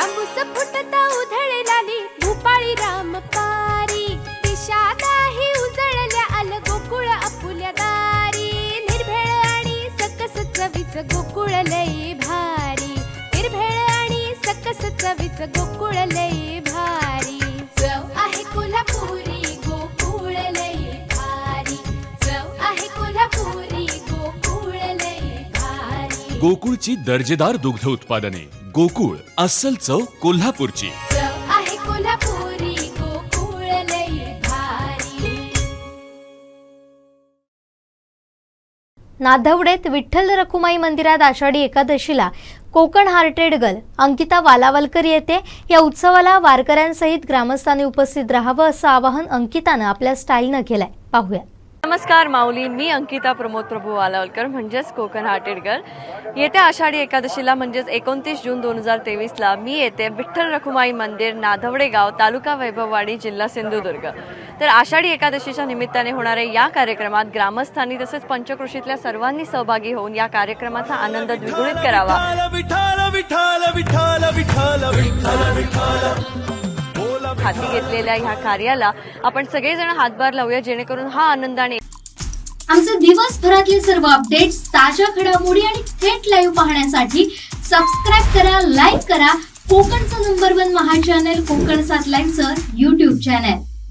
तांबूस फुटता उधळलाली भूपाळी रामपारी दिशा नाही उजळल्या आल गोकुळ आपुल्या दारी निर्भेळ आणि सकस चवीच गोकुळ लई भारी निर्भेळ आणि सकस चवीच गोकुळ लई भारी चव आहे कोल्हापुरी गोकुळ लई भारी चव आहे कोल्हापुरी गोकुळ लई भारी गोकुळची दर्जेदार दुग्ध उत्पादने गोकुळ अस्सल चव कोल्हापूरची चव आहे कोल्हापुरी गोकुळ लई भारी। नाधवडेत विठ्ठल रखुमाई मंदिरात आषाढी एकादशीला कोकण हार्टेड गर्ल अंकिता वालावलकर येते। या उत्सवाला वारकऱ्यांसहित ग्रामस्थांनी उपस्थित राहावं असं आवाहन अंकितानं आपल्या स्टाईलनं केलंय। पाहूया। नमस्कार माऊली, मी अंकिता प्रमोद प्रभू वालावलकर म्हणजेच कोकण हार्टेड गर्ल। येत्या आषाढी एकादशीला म्हणजेच 29 जून 2023ला मी येते विठ्ठल रखुमाई मंदिर नाधवडे गाव तालुका वैभववाडी जिल्हा सिंधुदुर्ग। तर आषाढी एकादशीच्या निमित्ताने होणाऱ्या या कार्यक्रमात ग्रामस्थांनी तसेच पंचक्रोशीतल्या सर्वांनी सहभागी होऊन या कार्यक्रमाचा आनंद द्विगुणित करावा। हाती घेतलेल्या ह्या कार्याला आपण सगळेजण हातभार लावूया जेणेकरून हा आनंदाने आमचे दिवसभरातले सर्व अपडेट्स, ताज्या घडामोडी आणि थेट लाईव्ह पाहण्यासाठी सबस्क्राईब करा, लाईक करा कोकणचं नंबर 1 महा चॅनल कोकण 7 लाईव्हचं YouTube चॅनल।